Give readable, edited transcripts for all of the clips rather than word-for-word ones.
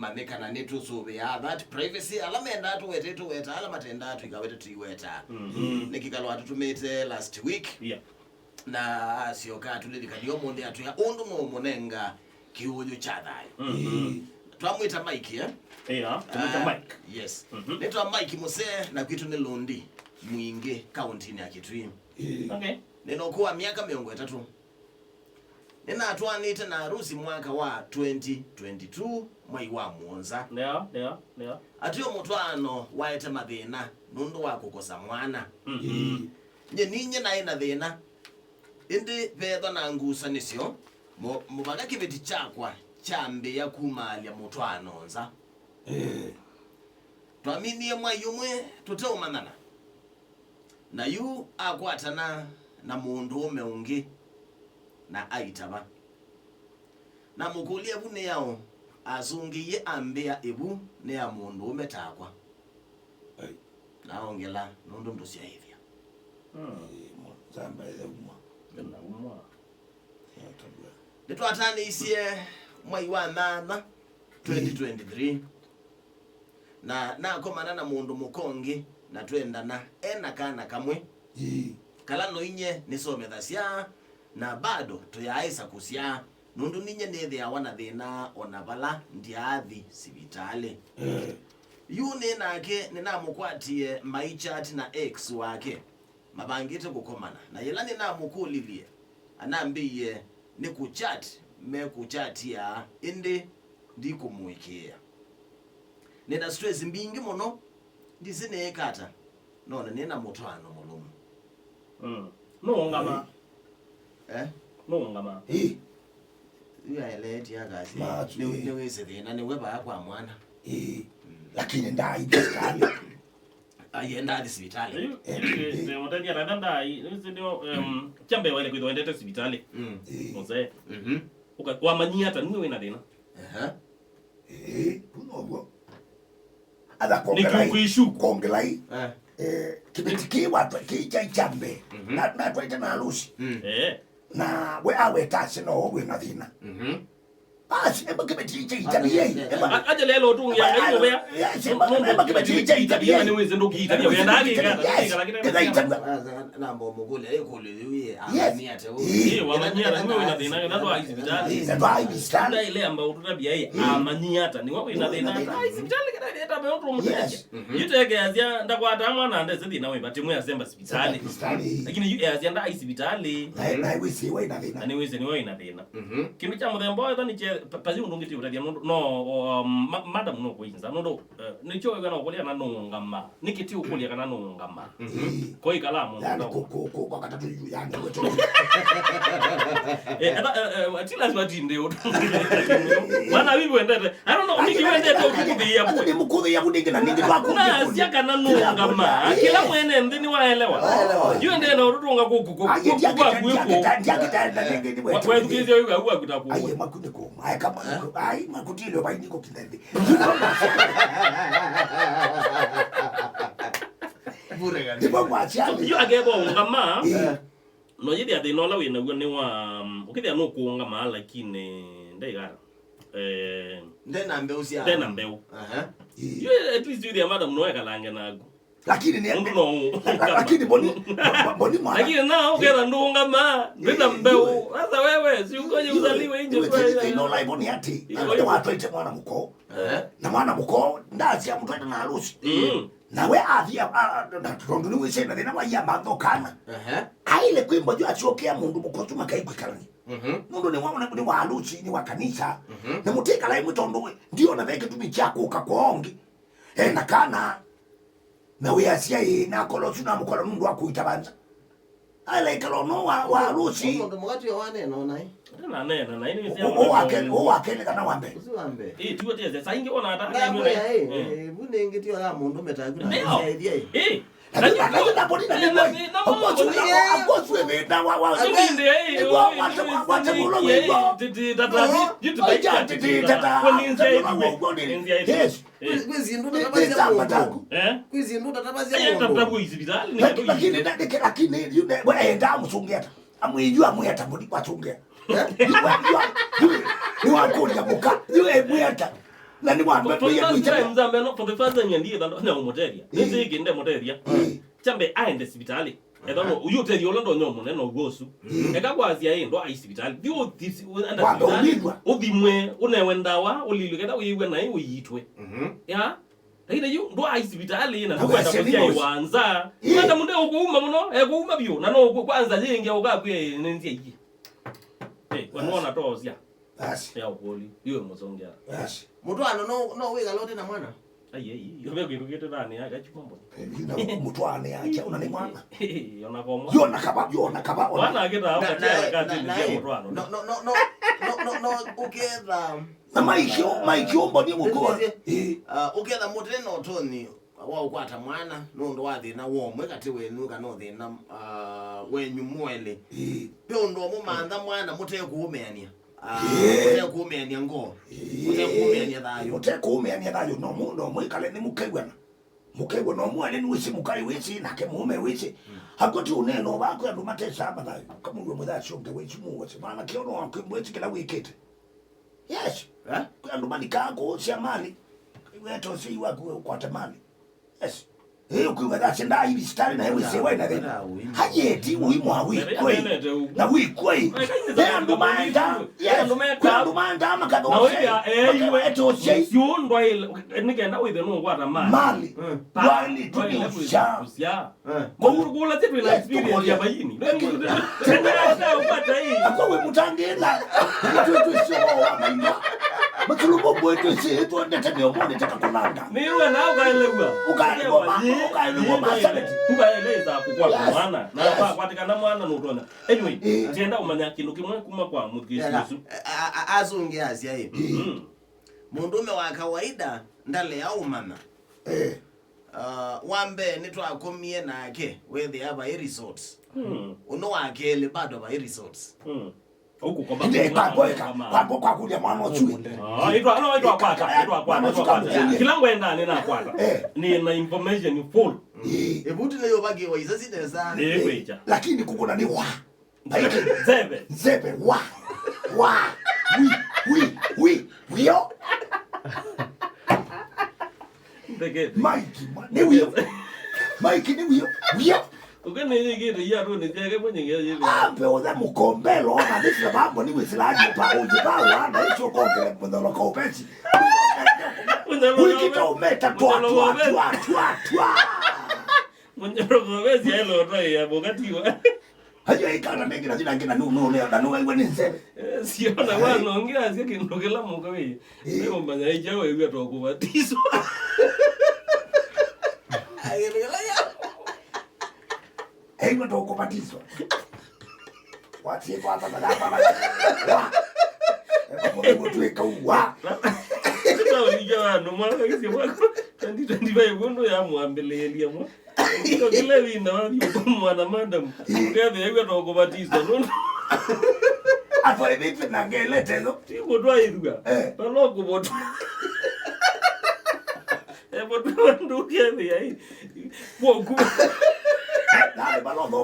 mameka na netu so ya that privacy alamenda atu weta ala matenda atu ikawete tuiweta nikikalo atutumete last week na sioka tulilikadio monde atu ya ondo no monenga kiuju chadhayo twamwita Mike tumwita Mike. Yes. Netwa Mike Mose na kwitu ni Londi Mwinge county ni Kitui. Okay. Ninokuwa miaka 3. Nina atwanite na harusi mwaka wa 2022 mwai wa Mwanza. Ndio. Atiyo mutwano waete mathina nundu wa kukosa mwana. Nye ninye na ina thina. Indi petho na ngusa nisio mubaga kibeti chakwa chambe ya kumalia mutwano nza. Twaminie mwayumwe tuteumanana. Na yu akwatana na mundu umeungi na aitaba. Na mukulia bune yao azungiye ambia ebu ne ya mundu umetakwa. Na ongela nundu ndosia hivya. Zamba ile umwa. Nitwatani isie mwai wa mama 2023. Na komana na mundu mukongi na twendana ena kana kamwe kala no inye nisomethasya na bado tuyaisa kusya nundu ninye nethe awana thina ona bala ndiathi sibitali yune nake ninamukwatie maichat na ex wake mabangite kukomana na yela ninamukulilie anambiye ni kuchat me kuchatia indi ndikumwikia nina stress mbingi muno ndisine ekata nona nina mutwano mulumu no ngama ya eleti ya gazi ni wese thina ni weba kwa mwana lakini ndai hospitali ayenda hospitali motani ananda ndio chambe wale kwito endete hospitali mose ukamanyia hata niwe na thina puno ada kongelai kibetiki watu kicha chambe na twaita na harusi na we awe tasi no we na thina basi eba kibetiki itabie aje lelo tu ya hiyo bea eba kibetiki itabie ni wewe ndo kitabia wewe ndani na mbomo kule yeye amania te wewe wamanyia na wewe na thina na ndo hospitali ndio ile ambayo tutabia yeye amanyia hata ni wewe na thina hospitali kada hata mtu mmoja yitegezia ndakwata mwana ndeze thina wewe batimu ya zemba hospitali lakini yu yazia nda hospitali na wewe si wewe na thina ni wewe ni wewe na thina kindu cha muthembo ito ni pazi undungiti utadia no madam no kuinza no nicho wewe na kulia na ngama nikiti ukulia kana ngama koi kalamu ndo kwa katatu yangu wetu atila swati ndio bana bibo ndete I don't know niki wende to kudhia hapo ni mkudhia kudinga na ningi kwako na siaka na ngama kila mwene ndini waelewa yule ndiye na urutunga kuku kwa wewe tukizio yuga huwa kutakuwa aye makundi ko ai kama ai makutilo bai niko kindende bure gani ndipo mwachani yo agebo ngama no yidi ade no la we na ni wa ukithia no kuongama lakini ndaigara ndena mbeu yo at least you the madam no ekalange nago lakini ni lakini boni mwana lakini nao ukera ndunga ma ndenda mbeu sasa wewe si ukoje uzaliwe nje kwa no la boni ati na watu ite mwana mko na mwana mko ndazi ya mtu na harusi na we athia na tondu ni wese na thina wa ya mathokana aile kwimbo jo achokea mundu mko tuma kaikwikalani mundu ni wa harusi ni wa kanisa na mutika la mutondu ndio na veke tumichako ukakongi na kana na we asia na kolosu na mkola mundu akuitabanza ale kalono wa harusi ndo mwati wa wane no nai na ini sia o wakele kana wambe usiwambe tuwa teze saingi ona hata bune ngitio la mundu metaku na saidia lakini na bodi na akosu na wa singinde wacha mulo yes kwizindu tatabaziamundu kwizindu tatabaziamundu lakini yule enda musungeta amwijua amuyata bodi kwachungea ni wakulia muka yule mweta na ni wambe pia mzambe no for the first time ndiye ndo na moteria nzi ginde moteria chambe aende hospitali edano uyute yolando nyomo neno gosu ekagwazia ndo ai hospitali dio this anda hospitali udimwe unewendawa ulilugeda uyiwe na uyitwe ya Lakini yu ndo hospitali na kwenda kutia iwanza. Kwenda munde ukuuma muno, kuuma bio. Na no kwanza yenge ukakwe nenzie yi. Wanaona tozia. Yes. Ya ukoli. Iwe muzongea. Yes. Mutwano no wega lote na mwana. Yobe kwirugete ndani ya gachipombo. Mutwane acha una ni mwana. Yona komwa. Yona kaba. Wana akita hapo tena kati ni mutwano. No uketha. Na maikyo mboni mukwa. Uketha muteno toni wa ukwata mwana ndo wathina womwe kati wenu kana thina wenyu mwele. Pe ndo mumantha mwana mutekuumeania. Mutekuumeania ngo. Mutekuumeania thayo. Mutekuumeania thayo no mundo mwikale ni mukegwana. Mukegwa no mwele ni wisi mukai wisi nake mume wisi. Hakoti uneno bako andu matesa hapa thayo. Kama ngwe muthacio nge wisi muwese mana kiono wakwimwezi kila wikete. Yes. Andu malikako cia mali. Weto si waku kwa tamani. Yes. Ukiwa that's nda hivi stari na hewe sewa ina thina. Hajeti uimu hawi kwei. Na wi kwei. Ndo manda. Yes. Ndo manda makado. Na wewe weto sei. Ndo ile nikenda wewe no kwata mali. Mali. Wali tulisha. Ngurugula tetu ina experience ya bayini. Tena upata hii. Akwa mutangena. Tu sio wa mainga. Matulumo bwetu si tu ndete nyomoni takakunanga. Niwe na ukaelewa. Ukaelewa masabeti. Ukaeleza kwa mwana. Na kwatikana mwana nutona. Anyway, tienda umanya kindu kimwe kuma kwa muthisu. Azungi asia hivi. Mundume wa kawaida ndale ya umama. Wambe nitwakomie nake wethi aba resorts. Uno wakele bado ba resorts. Huko kwa kwa kulia mwana ochui. Itwa kwata. Kila ngwenda nina kwata. Ni na information full. Ebuti leyo bage wa izasi desa. Ekwecha. Lakini kukuna ni wa. Zebe wa. Wio. Mike ni wio. Ukene yigire ya rone jage mwenye yeye. Ambe oza mukombelo na disi babo ni wisilaji pa ujibawa na hicho kongele mndolo kwa upesi. Wiki to meta twa. Mwenye robezi elo rai ya bogatiwa. Hayo ikana mengi na jina ngina no leo na no wewe ni nzebe. Siona wana ongea sio kindogela muka wewe. Leo mbanya hicho wewe atokubatizwa. Hego ndo kubatizwa. Watie kwa baba. Ego tuweka uwa. Sasa unijua ndo mwana kisi wako 2025 bondo ya muambele elia mwa. Ndio kile winda wapi mwana madam. Ndio hego ndo kubatizwa ndo. Afa hivi na ngele teno. Tiko twa iduga. Palo kubotu. Botu ndo kia hii. Woku.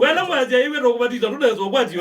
Wena mwaje iwe ndo kubatizwa ndo nezo kwati.